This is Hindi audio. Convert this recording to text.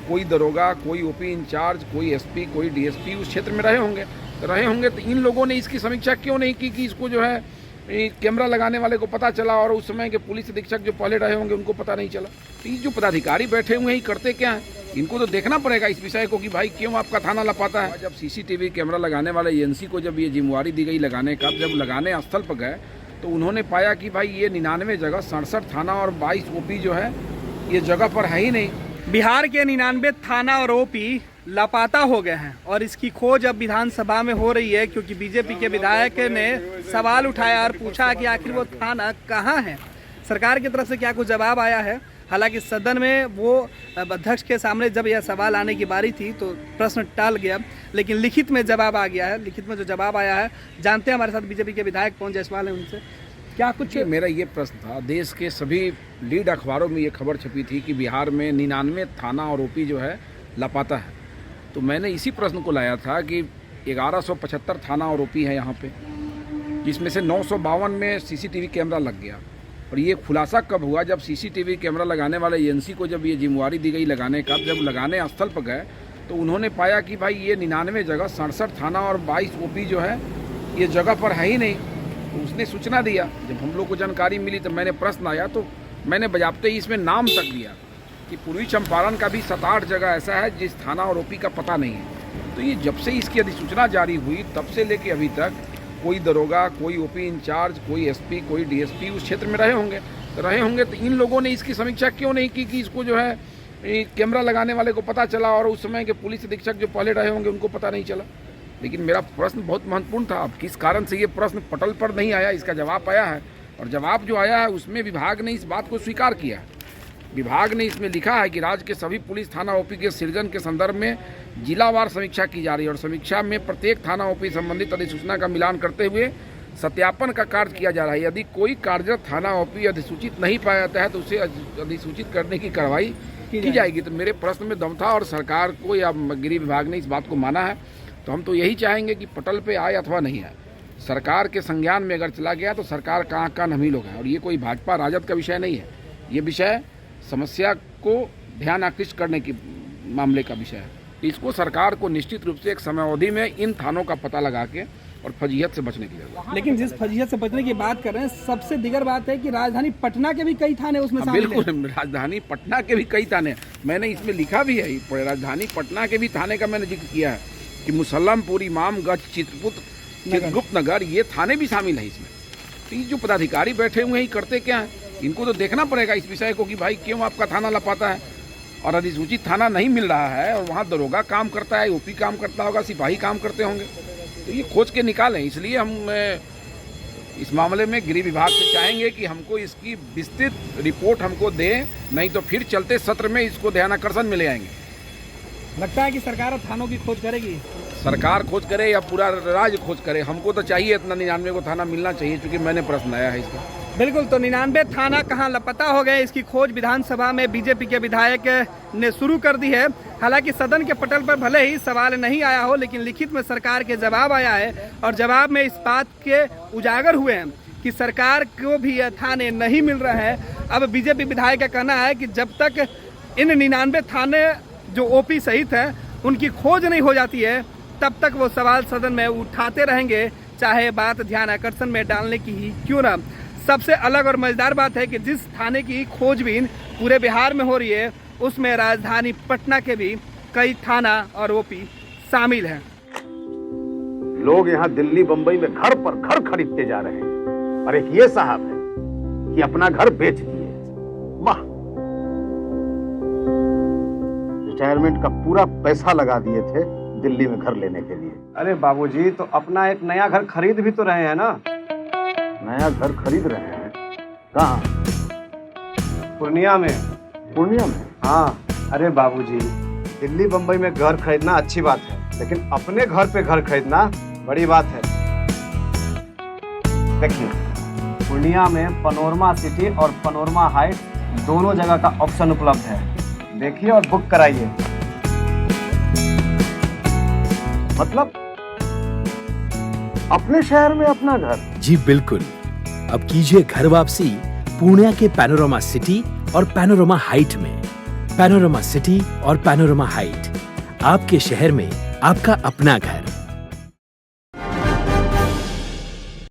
कोई दरोगा, कोई ओपी इंचार्ज, कोई एसपी, कोई डीएसपी उस क्षेत्र में रहे होंगे तो इन लोगों ने इसकी समीक्षा क्यों नहीं की कि इसको जो है कैमरा लगाने वाले को पता चला और उस समय के पुलिस अधीक्षक जो पहले रहे होंगे उनको पता नहीं चला। तो ये जो पदाधिकारी बैठे हुए हैं ये करते क्या हैं? इनको तो देखना पड़ेगा इस विषय को कि भाई क्यों आपका थाना लपाता है। जब सीसीटीवी कैमरा लगाने वाले एजेंसी को जब ये जिम्मेवारी दी गई लगाने का, जब लगाने स्थल पर गए तो उन्होंने पाया कि भाई ये 99 जगह 67 थाना और 22 ओपी जो है ये जगह पर है ही नहीं। बिहार के 99 थाना और ओपी लापता हो गए हैं और इसकी खोज अब विधानसभा में हो रही है, क्योंकि बीजेपी के विधायक ने सवाल उठाया और पूछा कि आखिर वो थाना कहाँ है। सरकार की तरफ से क्या कुछ जवाब आया है? हालांकि सदन में वो अध्यक्ष के सामने जब यह सवाल आने की बारी थी तो प्रश्न टाल गया, लेकिन लिखित में जवाब आ गया है। लिखित में जो जवाब आया है, जानते हैं हमारे साथ बीजेपी के विधायक पवन जायसवाल हैं, उनसे क्या कुछ। मेरा ये प्रश्न था, देश के सभी लीड अखबारों में ये खबर छपी थी कि बिहार में 99 थाना और ओपी जो है लापता है। तो मैंने इसी प्रश्न को लाया था कि 1175 थाना और ओपी है यहाँ पे, जिसमें से 952 में सीसीटीवी कैमरा लग गया। और ये खुलासा कब हुआ? जब सीसीटीवी कैमरा लगाने वाले एजेंसी को जब ये जिम्मेवारी दी गई लगाने का, जब लगाने स्थल पर गए तो उन्होंने पाया कि भाई ये 99 जगह 67 थाना और 22 ओपी जो है ये जगह पर है ही नहीं। तो उसने सूचना दिया। जब हम लोग को जानकारी मिली तो मैंने प्रश्न आया तो मैंने बजाबते ही इसमें नाम तक दिया कि पूर्वी चंपारण का भी 7-8 जगह ऐसा है जिस थाना और ओपी का पता नहीं है। तो ये जब से इसकी अधिसूचना जारी हुई तब से लेके अभी तक कोई दरोगा, कोई ओपी इंचार्ज, कोई एसपी, कोई डीएसपी उस क्षेत्र में रहे होंगे तो इन लोगों ने इसकी समीक्षा क्यों नहीं की कि इसको जो है कैमरा लगाने वाले को पता चला और उस समय के पुलिस अधीक्षक जो पहले रहे होंगे उनको पता नहीं चला। लेकिन मेरा प्रश्न बहुत महत्वपूर्ण था। अब किस कारण से ये प्रश्न पटल पर नहीं आया, इसका जवाब आया है और जवाब जो आया है उसमें विभाग ने इस बात को स्वीकार किया है। विभाग ने इसमें लिखा है कि राज्य के सभी पुलिस थाना ओपी के सृजन के संदर्भ में जिलावार समीक्षा की जा रही है और समीक्षा में प्रत्येक थाना ओपी संबंधित अधिसूचना का मिलान करते हुए सत्यापन का कार्य किया जा रहा है। यदि कोई कार्यरत थाना ओपी अधिसूचित नहीं पाया जाता है तो उसे अधिसूचित करने की कार्रवाई की जाएगी। तो मेरे प्रश्न में दम था और सरकार को या गृह विभाग ने इस बात को माना है। तो हम तो यही चाहेंगे कि पटल पे आए अथवा नहीं आए, सरकार के संज्ञान में अगर चला गया तो सरकार कहाँ कहाँ हम ही लोग हैं। और ये कोई भाजपा राजद का विषय नहीं है, ये विषय समस्या को ध्यान आकृष्ट करने की मामले का विषय है। इसको सरकार को निश्चित रूप से एक समयावधि में इन थानों का पता लगा के और फजीहत से बचने की जरूरत है। लेकिन जिस फजीहत से बचने की बात कर रहे हैं, सबसे दिगर बात है कि राजधानी पटना के भी कई थाने उसमें शामिल हैं। बिल्कुल, राजधानी पटना के भी कई थाने, मैंने इसमें लिखा भी है, राजधानी पटना के भी थाने का मैंने जिक्र किया है कि मुसल्लमपुर, इमामगंज, चित्रगुप्त नगर ये थाने भी शामिल है इसमें। तो ये जो पदाधिकारी बैठे हुए हैं ये करते क्या हैं? इनको तो देखना पड़ेगा इस विषय को कि भाई क्यों आपका थाना लपाता है और अधिसूचित थाना नहीं मिल रहा है और वहाँ दरोगा काम करता है, ओपी काम करता होगा, सिपाही काम करते होंगे। तो ये खोज के निकालें। इसलिए हम इस मामले में गृह विभाग से चाहेंगे कि हमको इसकी विस्तृत रिपोर्ट हमको दें, नहीं तो फिर चलते सत्र में इसको ध्यानाकर्षण में ले आएंगे। लगता है कि सरकार थानों की खोज करेगी, सरकार खोज करे या पूरा राज्य खोज करे, हमको तो चाहिए इतना 99 को थाना मिलना चाहिए, क्योंकि मैंने प्रश्न आया है इसका। बिल्कुल। तो 99 थाना कहाँ लापता हो गए, इसकी खोज विधानसभा में बीजेपी के विधायक ने शुरू कर दी है। हालांकि सदन के पटल पर भले ही सवाल नहीं आया हो, लेकिन लिखित में सरकार के जवाब आया है और जवाब में इस बात के उजागर हुए हैं कि सरकार को भी यह थाने नहीं मिल रहे हैं। अब बीजेपी विधायक का कहना है कि जब तक इन 99 थाने जो ओपी सहित है उनकी खोज नहीं हो जाती है तब तक वो सवाल सदन में उठाते रहेंगे, चाहे बात ध्यान आकर्षण में डालने की ही क्यों ना। सबसे अलग और मजेदार बात है कि जिस थाने की खोजबीन पूरे बिहार में हो रही है उसमें राजधानी पटना के भी कई थाना और ओपी शामिल हैं। लोग यहाँ दिल्ली बंबई में घर पर घर खरीदते जा रहे हैं और एक ये साहब है कि अपना घर बेच दिए। वाह, रिटायरमेंट का पूरा पैसा लगा दिए थे दिल्ली में घर लेने के लिए। अरे बाबूजी, तो अपना एक नया घर खरीद भी तो रहे हैं ना। नया घर खरीद रहे हैं? कहाँ? पूर्णिया में। पूर्णिया में? हाँ। अरे बाबूजी, दिल्ली बंबई में घर खरीदना अच्छी बात है, लेकिन अपने घर पे घर खरीदना बड़ी बात है। देखिए, पूर्णिया में पनोरमा सिटी और पनोरमा हाइट दोनों जगह का ऑप्शन उपलब्ध है। देखिए और बुक कराइए। मतलब अपने शहर में अपना घर? जी बिल्कुल। अब कीजिए घर वापसी पूर्णिया के पैनोरमा सिटी और पैनोरमा हाइट में। पैनोरमा सिटी और पैनोरमा हाइट, आपके शहर में आपका अपना घर।